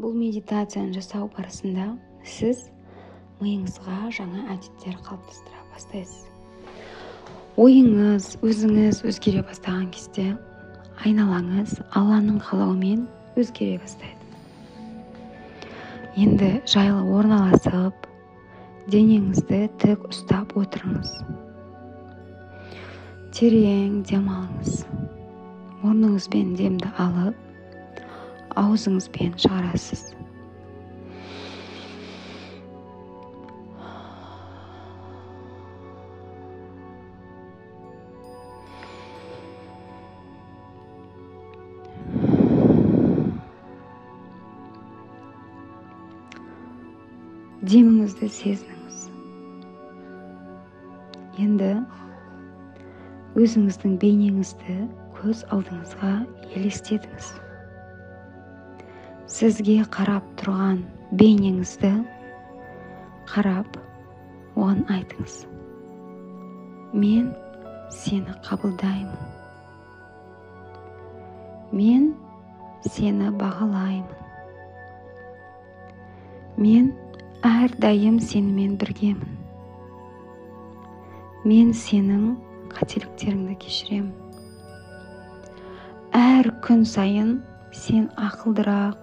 Бұл медитацияны жасау барысында сіз миыңызға жаңа әдеттер қалыптастыра бастайсыз. Ойыңыз, өзіңіз өзгере бастаған кезде айналаңыз Алланың қалауымен өзгере бастайды. Енді жайлы орналасып, денеңізді тік ұстап отырыңыз. Терең дем алыңыз. Мұрныңызбен демді алып, аузыңызбен шығарасыз. Деміңізді сезініңіз. Енді өзіңіздің бейнеңізді көз алдыңызға елестетіңіз. Сізге қарап тұрған бейнеңізді қарап, оған айтыңыз: мен сені қабылдаймын. Мен сені бағалаймын. Мен әрдайым сенімен біргемін. Мен сенің қателіктеріңді кешіремін. Әр күн сайын сен ақылдырақ,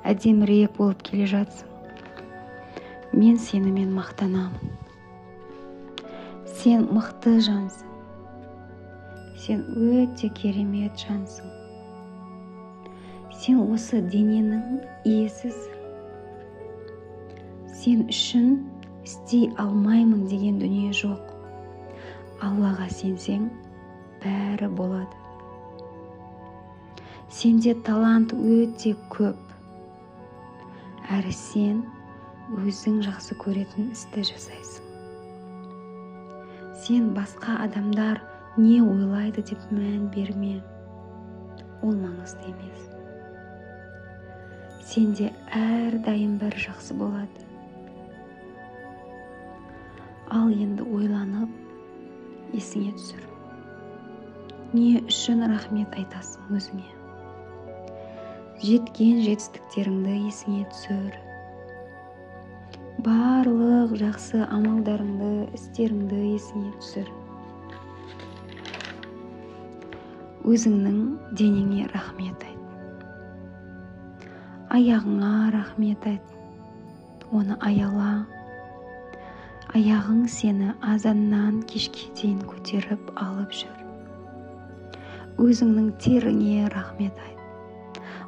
әдемірек болып келе жатсың. Мен сенімен мақтанамын. Сен мықты жансың. Сен өте керемет жансың. Сен осы дененің иесісің. Сен үшін істей алмаймын деген дүние жоқ. Аллаға сенсең, бәрі болады. Сенде талант өте көп. Әрі сен өзің жақсы көретін істі жасайсың. Сен басқа адамдар не ойлайды деп мән берме. Ол маңызды емес. Сенде әрдайым бәрі жақсы болады. Ал енді ойланып, есіңе түсір. Не үшін рахмет айтасың өзіңе? Жеткен жетістіктеріңді есіңе түсір. Барлық жақсы амалдарыңды, істеріңді есіңе түсір. Өзіңнің денеңе рахмет айт. Аяғыңа рахмет айт. Оны аяла. Аяғың сені азаннан кешке дейін көтеріп алып жүр. Өзіңнің теріңе рахмет айт.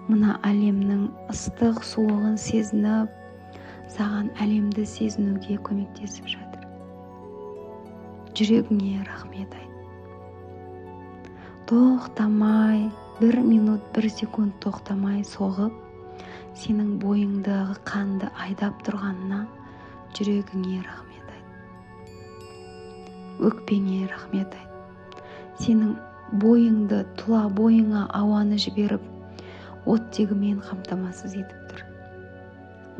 Мына әлемнің ыстық суығын сезініп, саған әлемді сезінуге көмектесіп жатыр. Жүрегіңе рахмет айт. Тоқтамай, 1 минут 1 секунд тоқтамай соғып, сенің бойыңдағы қанды айдап тұрғанына жүрегіңе рахмет айт. Өкпеңе рахмет айт. Сенің бойыңды, тұла бойыңа ауаны жіберіп, оттегімен қамтамасыз етіп тұр.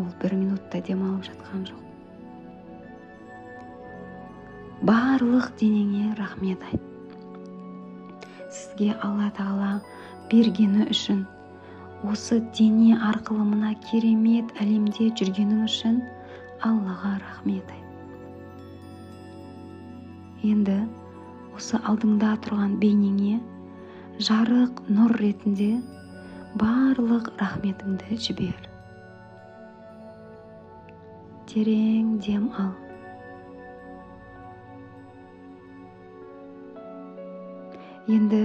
Ол 1 минутта демалып жатқан жоқ. Барлық денеңе рахмет айт. Сізге Алла Тағала бергені үшін, осы дене арқылы мына керемет әлемде жүргенің үшін Аллаға рахмет айт. Енді осы алдыңда тұрған бейнеңе жарық нұр ретінде барлық рахметіңді жібер. Терең дем ал. Енді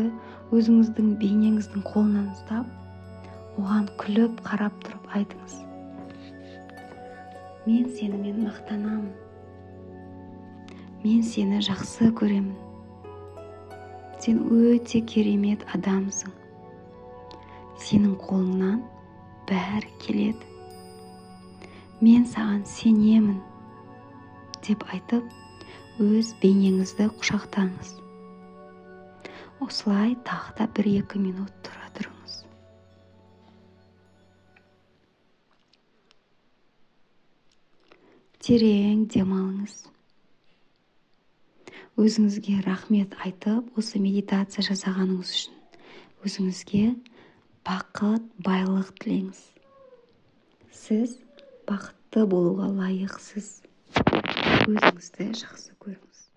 өзіңіздің бейнеңіздің қолынан ұстап, оған күліп қарап тұрып айтыңыз: мен сенімен мақтанамын. Мен сені жақсы көремін. Сен өте керемет адамсың. Сенің қолыңнан бәрі келеді. Мен саған сенемін деп айтып, өз бейнеңізді құшақтаңыз. Осылай тағы да 1-2 минут тұра тұрыңыз. Терең демалыңыз. Өзіңізге рахмет айтып, осы медитация жасағаныңыз үшін өзіңізге бақыт, байлық тілеңіз. сіз бақытты болуға лайықсыз. Өзіңізді жақсы көріңіз.